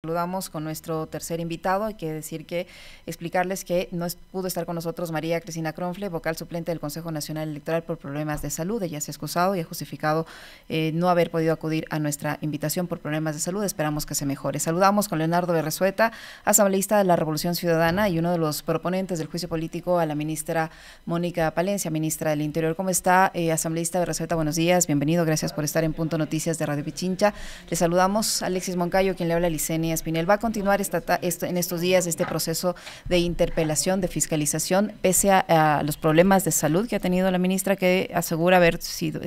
Saludamos con nuestro tercer invitado. Hay que decir que explicarles que no pudo estar con nosotros María Cristina Cronfle, vocal suplente del Consejo Nacional Electoral por problemas de salud. Ella se ha excusado y ha justificado no haber podido acudir a nuestra invitación por problemas de salud. Esperamos que se mejore. Saludamos con Leonardo Berresueta, asambleísta de la Revolución Ciudadana y uno de los proponentes del juicio político a la ministra Mónica Palencia, ministra del Interior. ¿Cómo está, asambleísta Berresueta? Buenos días, bienvenido, gracias por estar en Punto Noticias de Radio Pichincha. Le saludamos a Alexis Moncayo, quien le habla a Licenia Espinel. Va a continuar en estos días este proceso de interpelación, de fiscalización, pese a los problemas de salud que ha tenido la ministra, que asegura haber sufrido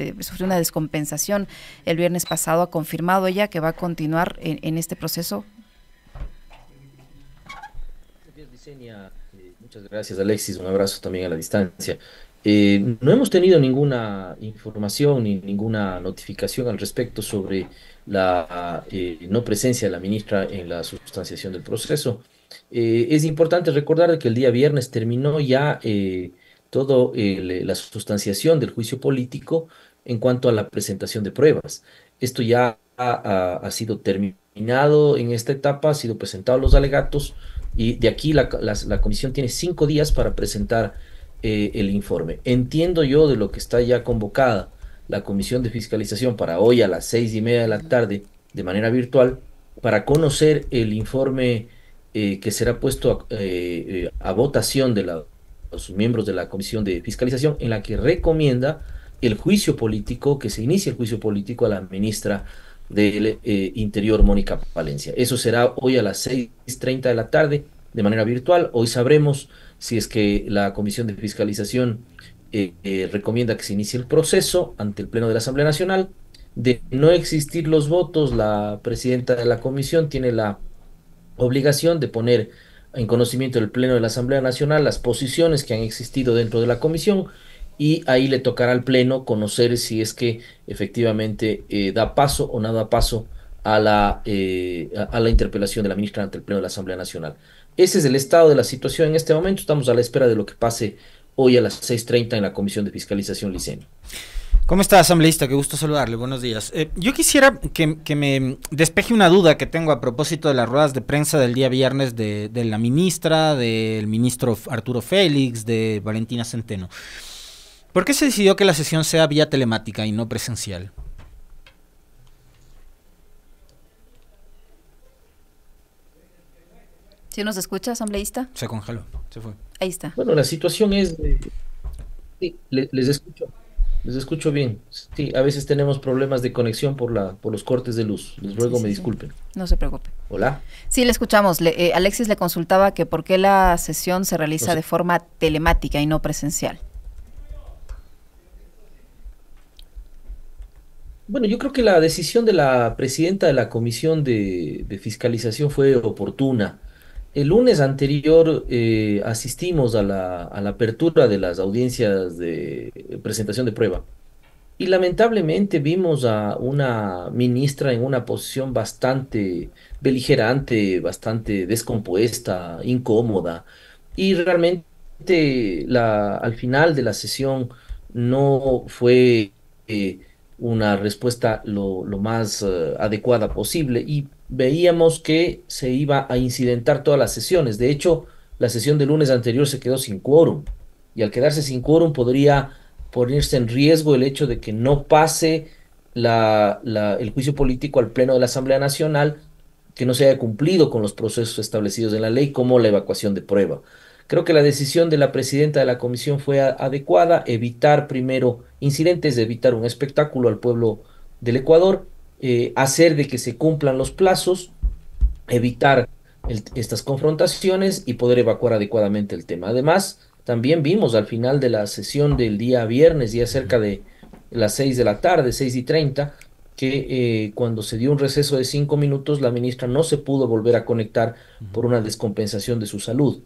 una descompensación el viernes pasado. Ha confirmado ella que va a continuar en este proceso. Muchas gracias, Alexis, un abrazo también a la distancia. No hemos tenido ninguna información ni ninguna notificación al respecto sobre la no presencia de la ministra en la sustanciación del proceso. Es importante recordar que el día viernes terminó ya todo la sustanciación del juicio político en cuanto a la presentación de pruebas. Esto ya ha sido terminado en esta etapa, ha sido presentado los alegatos y de aquí la comisión tiene 5 días para presentar el informe. Entiendo yo de lo que está ya convocada la comisión de fiscalización para hoy a las 6:30 de la tarde de manera virtual para conocer el informe que será puesto a votación de los miembros de la comisión de fiscalización, en la que recomienda el juicio político, que se inicie el juicio político a la ministra del Interior, Mónica Palencia. Eso será hoy a las 6:30 de la tarde de manera virtual. Hoy sabremos si es que la Comisión de Fiscalización recomienda que se inicie el proceso ante el Pleno de la Asamblea Nacional. De no existir los votos, la presidenta de la comisión tiene la obligación de poner en conocimiento del Pleno de la Asamblea Nacional las posiciones que han existido dentro de la comisión, y ahí le tocará al Pleno conocer si es que efectivamente da paso o no da paso a la interpelación de la ministra ante el Pleno de la Asamblea Nacional. Ese es el estado de la situación en este momento. Estamos a la espera de lo que pase hoy a las 6:30 en la Comisión de Fiscalización Licenia. ¿Cómo está, asambleísta? Qué gusto saludarle, buenos días. Yo quisiera que me despeje una duda que tengo a propósito de las ruedas de prensa del día viernes de la ministra, del ministro Arturo Félix, de Valentina Centeno. ¿Por qué se decidió que la sesión sea vía telemática y no presencial? ¿Sí nos escucha, asambleísta? Se congeló, se fue. Ahí está. Bueno, la situación es... sí, les escucho bien. Sí, a veces tenemos problemas de conexión por los cortes de luz. Les ruego me disculpen. No se preocupe. Hola. Sí, le escuchamos. Alexis le consultaba que por qué la sesión se realiza No sé. de forma telemática y no presencial. Bueno, yo creo que la decisión de la presidenta de la Comisión de Fiscalización fue oportuna. El lunes anterior asistimos a la apertura de las audiencias de presentación de prueba y lamentablemente vimos a una ministra en una posición bastante beligerante, bastante descompuesta, incómoda, y realmente al final de la sesión no fue una respuesta lo más adecuada posible, y veíamos que se iba a incidentar todas las sesiones. De hecho, la sesión del lunes anterior se quedó sin quórum, y al quedarse sin quórum podría ponerse en riesgo el hecho de que no pase el juicio político al Pleno de la Asamblea Nacional, que no se haya cumplido con los procesos establecidos en la ley, como la evacuación de prueba. Creo que la decisión de la presidenta de la comisión fue adecuada: evitar primero incidentes, evitar un espectáculo al pueblo del Ecuador, hacer de que se cumplan los plazos, evitar estas confrontaciones y poder evacuar adecuadamente el tema. Además, también vimos al final de la sesión del día viernes, ya cerca de las 6 de la tarde, 6:30, que cuando se dio un receso de 5 minutos, la ministra no se pudo volver a conectar por una descompensación de su salud.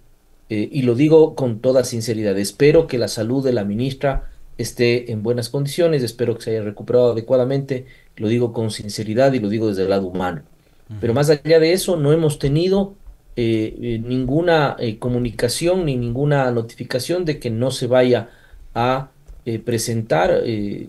Y lo digo con toda sinceridad: espero que la salud de la ministra esté en buenas condiciones, espero que se haya recuperado adecuadamente. Lo digo con sinceridad y lo digo desde el lado humano. Pero más allá de eso, no hemos tenido ninguna comunicación ni ninguna notificación de que no se vaya a presentar.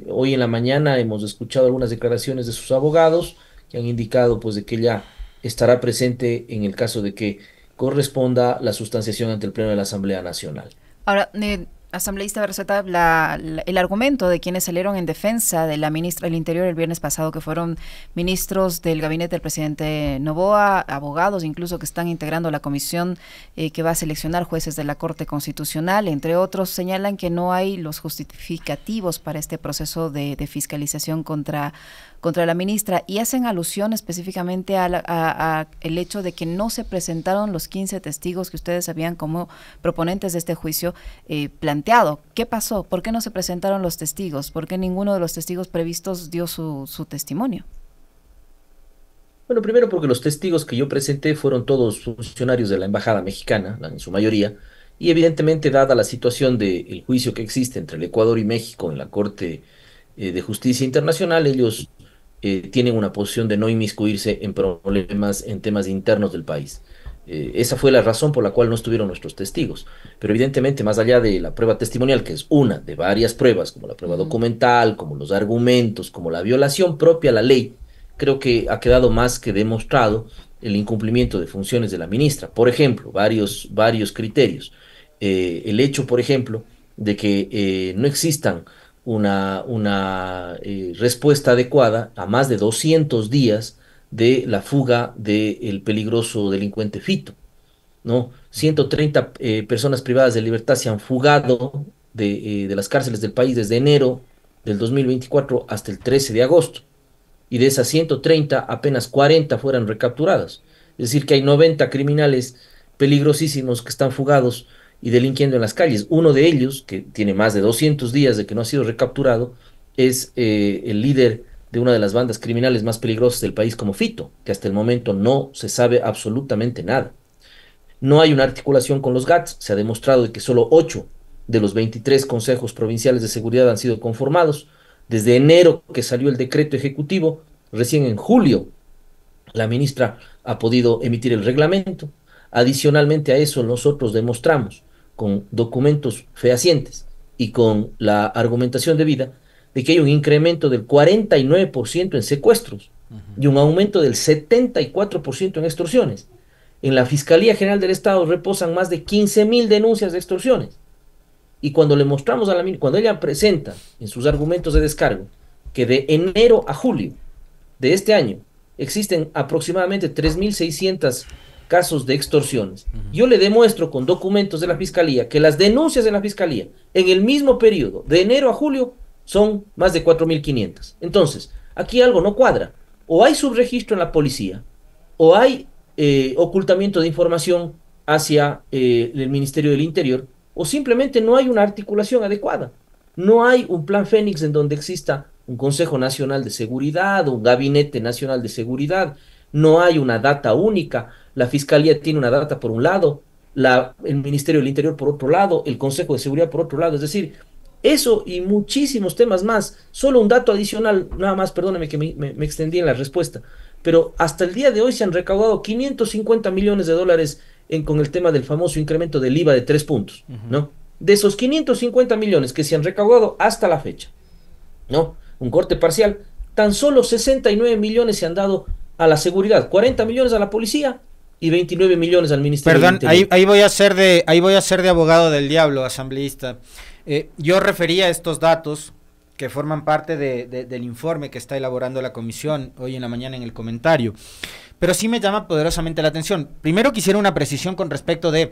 Hoy en la mañana hemos escuchado algunas declaraciones de sus abogados que han indicado pues de que ella estará presente en el caso de que corresponda la sustanciación ante el Pleno de la Asamblea Nacional. Ahora, asambleísta Berzueta, el argumento de quienes salieron en defensa de la ministra del Interior el viernes pasado, que fueron ministros del gabinete del presidente Noboa, abogados incluso que están integrando la comisión que va a seleccionar jueces de la Corte Constitucional, entre otros, señalan que no hay los justificativos para este proceso de fiscalización contra la ministra, y hacen alusión específicamente a el hecho de que no se presentaron los 15 testigos que ustedes habían como proponentes de este juicio planteado. ¿Qué pasó? ¿Por qué no se presentaron los testigos? ¿Por qué ninguno de los testigos previstos dio su testimonio? Bueno, primero porque los testigos que yo presenté fueron todos funcionarios de la Embajada Mexicana, en su mayoría, y evidentemente dada la situación del juicio que existe entre el Ecuador y México en la Corte de Justicia Internacional, ellos tienen una posición de no inmiscuirse en problemas, en temas internos del país. Esa fue la razón por la cual no estuvieron nuestros testigos. Pero evidentemente, más allá de la prueba testimonial, que es una de varias pruebas, como la prueba documental, como los argumentos, como la violación propia a la ley, creo que ha quedado más que demostrado el incumplimiento de funciones de la ministra. Por ejemplo, varios criterios. El hecho, por ejemplo, de que no existan una respuesta adecuada a más de 200 días de la fuga del peligroso delincuente Fito, ¿no? 130 personas privadas de libertad se han fugado de las cárceles del país desde enero del 2024 hasta el 13 de agosto. Y de esas 130, apenas 40 fueron recapturadas. Es decir, que hay 90 criminales peligrosísimos que están fugados y delinquiendo en las calles. Uno de ellos, que tiene más de 200 días de que no ha sido recapturado, es el líder de una de las bandas criminales más peligrosas del país, como Fito, que hasta el momento no se sabe absolutamente nada. No hay una articulación con los GATS. Se ha demostrado de que solo 8 de los 23 consejos provinciales de seguridad han sido conformados. Desde enero que salió el decreto ejecutivo, recién en julio la ministra ha podido emitir el reglamento. Adicionalmente a eso, nosotros demostramos con documentos fehacientes y con la argumentación debida de que hay un incremento del 49% en secuestros y un aumento del 74% en extorsiones. En la Fiscalía General del Estado reposan más de 15.000 denuncias de extorsiones. Y cuando le mostramos a la ministra, cuando ella presenta en sus argumentos de descargo que de enero a julio de este año existen aproximadamente 3.600 casos de extorsiones, yo le demuestro con documentos de la Fiscalía que las denuncias de la Fiscalía en el mismo periodo, de enero a julio, son más de 4.500. Entonces, aquí algo no cuadra. O hay subregistro en la policía, o hay ocultamiento de información hacia el Ministerio del Interior, o simplemente no hay una articulación adecuada. No hay un plan Fénix en donde exista un Consejo Nacional de Seguridad, un Gabinete Nacional de Seguridad. No hay una data única. La Fiscalía tiene una data por un lado, el Ministerio del Interior por otro lado, el Consejo de Seguridad por otro lado. Es decir, eso y muchísimos temas más. Solo un dato adicional, nada más, perdóneme que me extendí en la respuesta, pero hasta el día de hoy se han recaudado 550 millones de dólares con el tema del famoso incremento del IVA de 3 puntos, ¿no? De esos 550 millones que se han recaudado hasta la fecha, ¿no? Un corte parcial, tan solo 69 millones se han dado a la seguridad, 40 millones a la policía y 29 millones al Ministerio del Interior. Perdón, ahí voy a ser de abogado del diablo, asambleísta. Yo refería a estos datos que forman parte del informe que está elaborando la comisión hoy en la mañana en el comentario, pero sí me llama poderosamente la atención. Primero quisiera una precisión con respecto de,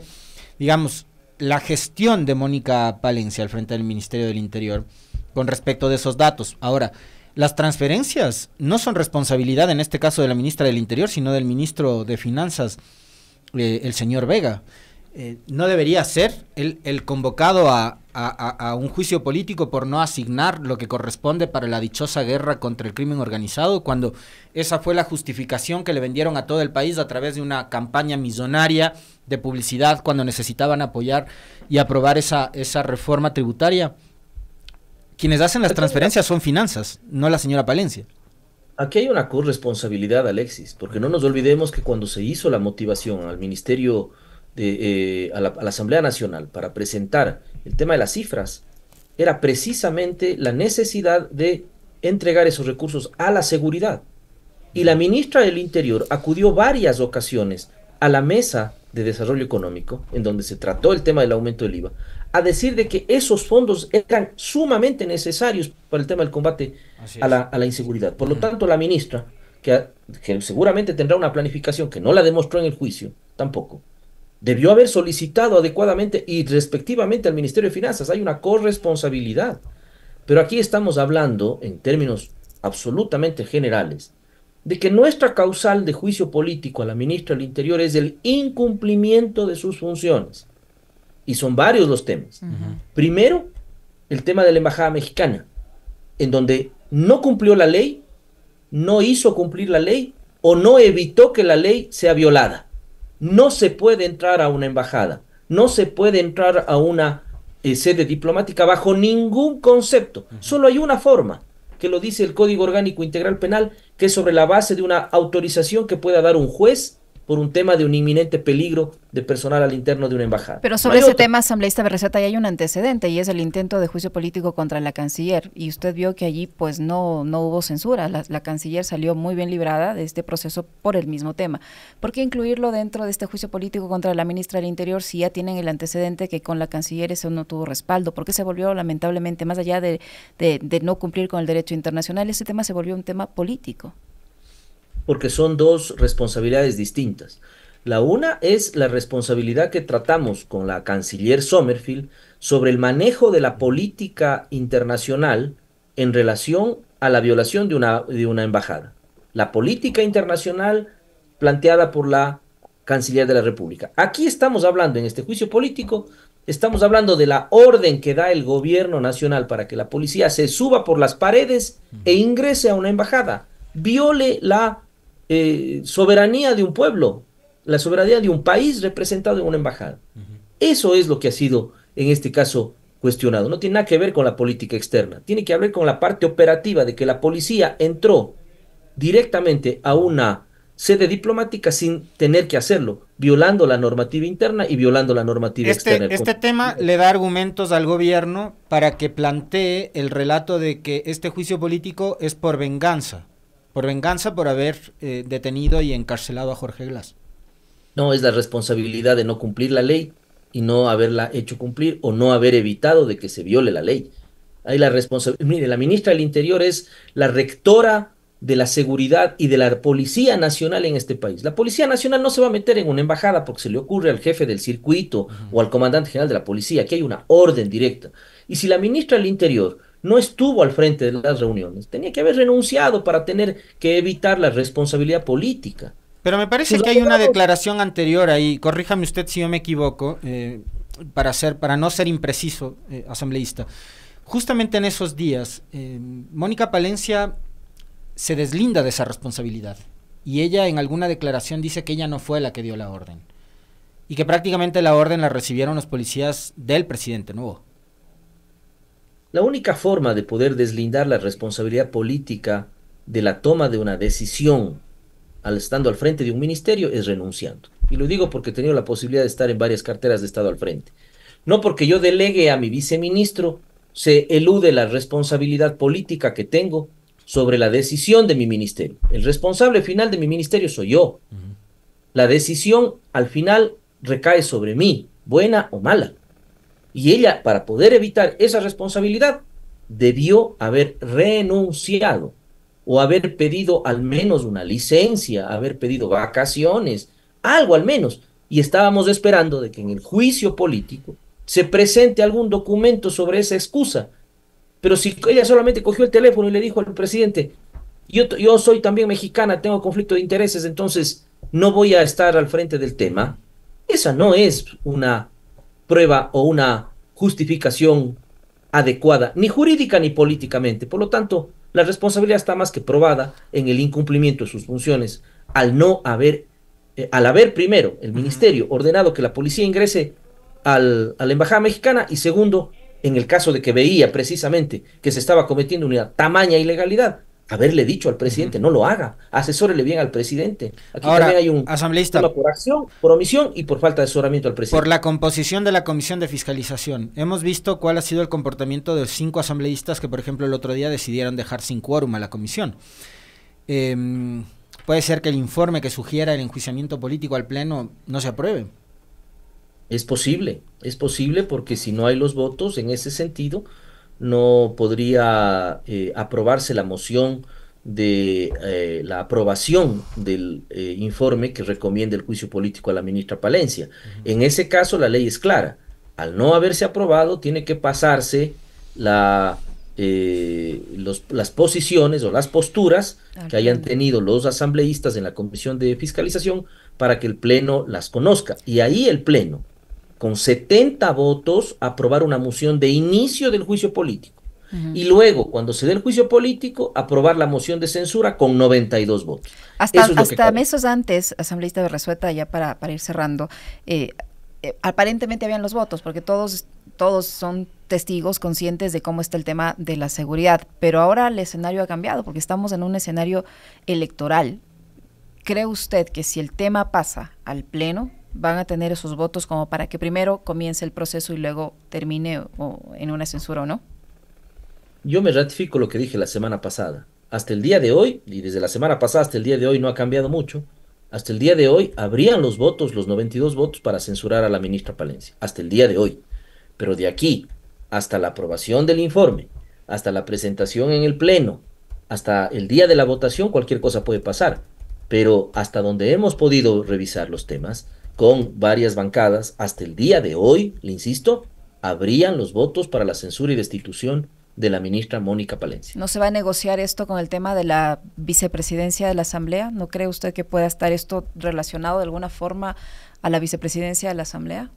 digamos, la gestión de Mónica Palencia al frente del Ministerio del Interior con respecto de esos datos. Ahora, las transferencias no son responsabilidad en este caso de la ministra del Interior, sino del ministro de Finanzas, el señor Vega. ¿No debería ser el convocado a un juicio político por no asignar lo que corresponde para la dichosa guerra contra el crimen organizado, cuando esa fue la justificación que le vendieron a todo el país a través de una campaña millonaria de publicidad cuando necesitaban apoyar y aprobar esa reforma tributaria? Quienes hacen las transferencias son finanzas, no la señora Palencia. Aquí hay una corresponsabilidad, Alexis, porque no nos olvidemos que cuando se hizo la motivación al Ministerio a la Asamblea Nacional para presentar el tema de las cifras, era precisamente la necesidad de entregar esos recursos a la seguridad. Y la ministra del Interior acudió varias ocasiones a la mesa de desarrollo económico, en donde se trató el tema del aumento del IVA, a decir de que esos fondos eran sumamente necesarios para el tema del combate a la inseguridad. Por lo tanto, la ministra, que seguramente tendrá una planificación que no la demostró en el juicio, tampoco, debió haber solicitado adecuadamente y respectivamente al Ministerio de Finanzas. Hay una corresponsabilidad. Pero aquí estamos hablando, en términos absolutamente generales, de que nuestra causal de juicio político a la ministra del Interior es el incumplimiento de sus funciones. Y son varios los temas. Primero, el tema de la Embajada Mexicana, en donde no cumplió la ley, no hizo cumplir la ley o no evitó que la ley sea violada. No se puede entrar a una embajada, no se puede entrar a una sede diplomática bajo ningún concepto. Solo hay una forma, que lo dice el Código Orgánico Integral Penal, que es sobre la base de una autorización que pueda dar un juez por un tema de un inminente peligro de personal al interno de una embajada. Pero sobre ese tema, asambleísta Berrezeta, ya hay un antecedente y es el intento de juicio político contra la canciller. Y usted vio que allí pues no hubo censura. La canciller salió muy bien librada de este proceso por el mismo tema. ¿Por qué incluirlo dentro de este juicio político contra la ministra del Interior si ya tienen el antecedente que con la canciller eso no tuvo respaldo? ¿Por qué se volvió lamentablemente, más allá de no cumplir con el derecho internacional, ese tema se volvió un tema político? Porque son dos responsabilidades distintas. La una es la responsabilidad que tratamos con la canciller Sommerfield sobre el manejo de la política internacional en relación a la violación de una embajada. La política internacional planteada por la Canciller de la República. Aquí estamos hablando, en este juicio político, estamos hablando de la orden que da el gobierno nacional para que la policía se suba por las paredes e ingrese a una embajada, viole la soberanía de un pueblo, la soberanía de un país representado en una embajada. Eso es lo que ha sido, en este caso, cuestionado. No tiene nada que ver con la política externa, tiene que ver con la parte operativa de que la policía entró directamente a una sede diplomática sin tener que hacerlo, violando la normativa interna y violando la normativa externa. Este tema le da argumentos al gobierno para que plantee el relato de que este juicio político es por venganza por haber detenido y encarcelado a Jorge Glass. No, es la responsabilidad de no cumplir la ley y no haberla hecho cumplir o no haber evitado de que se viole la ley. Hay la responsabilidad. Mire, la ministra del Interior es la rectora de la seguridad y de la Policía Nacional en este país. La Policía Nacional no se va a meter en una embajada porque se le ocurre al jefe del circuito o al comandante general de la policía. Aquí hay una orden directa. Y si la ministra del Interior no estuvo al frente de las reuniones, tenía que haber renunciado para tener que evitar la responsabilidad política. Pero me parece que hay una declaración anterior ahí, corríjame usted si yo me equivoco, para no ser impreciso, asambleísta. Justamente en esos días, Mónica Palencia se deslinda de esa responsabilidad y ella en alguna declaración dice que ella no fue la que dio la orden y que prácticamente la orden la recibieron los policías del presidente nuevo. La única forma de poder deslindar la responsabilidad política de la toma de una decisión estando al frente de un ministerio es renunciando. Y lo digo porque he tenido la posibilidad de estar en varias carteras de Estado al frente. No porque yo delegue a mi viceministro, se elude la responsabilidad política que tengo sobre la decisión de mi ministerio. El responsable final de mi ministerio soy yo. La decisión al final recae sobre mí, buena o mala. Y ella, para poder evitar esa responsabilidad, debió haber renunciado o haber pedido al menos una licencia, haber pedido vacaciones, algo al menos. Y estábamos esperando de que en el juicio político se presente algún documento sobre esa excusa. Pero si ella solamente cogió el teléfono y le dijo al presidente, yo soy también mexicana, tengo conflicto de intereses, entonces no voy a estar al frente del tema, esa no es una prueba o una justificación adecuada, ni jurídica ni políticamente. Por lo tanto, la responsabilidad está más que probada en el incumplimiento de sus funciones, al haber primero el ministerio ordenado que la policía ingrese a la embajada mexicana y segundo, en el caso de que veía precisamente que se estaba cometiendo una tamaña ilegalidad, haberle dicho al presidente, no lo haga, asesórele bien al presidente. Aquí ahora, también hay un asambleísta, tema por acción, por omisión y por falta de asesoramiento al presidente. Por la composición de la comisión de fiscalización, hemos visto cuál ha sido el comportamiento de 5 asambleístas que, por ejemplo, el otro día decidieron dejar sin quórum a la comisión. puede ser que el informe que sugiera el enjuiciamiento político al Pleno no se apruebe. Es posible porque si no hay los votos en ese sentido, no podría aprobarse la moción de la aprobación del informe que recomienda el juicio político a la ministra Palencia. En ese caso, la ley es clara. Al no haberse aprobado, tiene que pasarse las posiciones o las posturas que hayan tenido los asambleístas en la Comisión de Fiscalización para que el Pleno las conozca. Y ahí el Pleno, con 70 votos, aprobar una moción de inicio del juicio político. Y luego, cuando se dé el juicio político, aprobar la moción de censura con 92 votos. Hasta meses antes, asambleísta de Resueta, ya para ir cerrando, aparentemente habían los votos, porque todos son testigos conscientes de cómo está el tema de la seguridad, pero ahora el escenario ha cambiado, porque estamos en un escenario electoral. ¿Cree usted que si el tema pasa al Pleno, van a tener esos votos como para que primero comience el proceso y luego termine en una censura o no? Yo me ratifico lo que dije la semana pasada. Hasta el día de hoy, y desde la semana pasada hasta el día de hoy no ha cambiado mucho, hasta el día de hoy habrían los votos, los 92 votos para censurar a la ministra Palencia. Hasta el día de hoy. Pero de aquí hasta la aprobación del informe, hasta la presentación en el Pleno, hasta el día de la votación, cualquier cosa puede pasar. Pero hasta donde hemos podido revisar los temas, con varias bancadas, hasta el día de hoy, le insisto, habrían los votos para la censura y destitución de la ministra Mónica Palencia. ¿No se va a negociar esto con el tema de la vicepresidencia de la Asamblea? ¿No cree usted que pueda estar esto relacionado de alguna forma a la vicepresidencia de la Asamblea?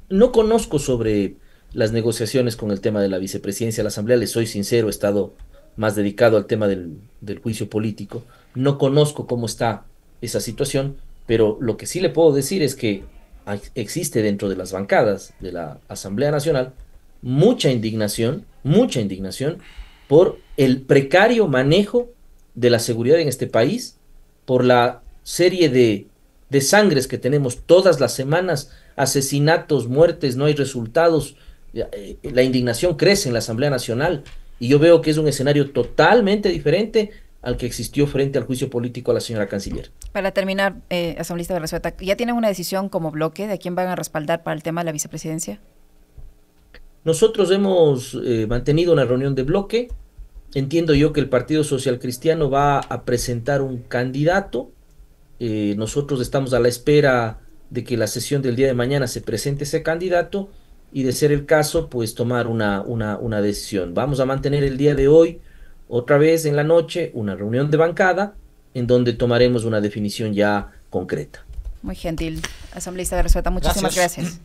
No conozco sobre las negociaciones con el tema de la vicepresidencia de la Asamblea, les soy sincero, he estado más dedicado al tema del juicio político. No conozco cómo está esa situación, pero lo que sí le puedo decir es que existe dentro de las bancadas de la Asamblea Nacional mucha indignación por el precario manejo de la seguridad en este país, por la serie de sangres que tenemos todas las semanas, asesinatos, muertes, no hay resultados. La indignación crece en la Asamblea Nacional y yo veo que es un escenario totalmente diferente al que existió frente al juicio político a la señora canciller. Para terminar, asambleísta de Resueta, ¿ya tienen una decisión como bloque de a quién van a respaldar para el tema de la vicepresidencia? Nosotros hemos mantenido una reunión de bloque. Entiendo yo que el Partido Social Cristiano va a presentar un candidato. Nosotros estamos a la espera de que la sesión del día de mañana se presente ese candidato y, de ser el caso, pues tomar una decisión. Vamos a mantener el día de hoy, otra vez en la noche, una reunión de bancada en donde tomaremos una definición ya concreta. Muy gentil, asambleísta de Resueta. Muchísimas gracias.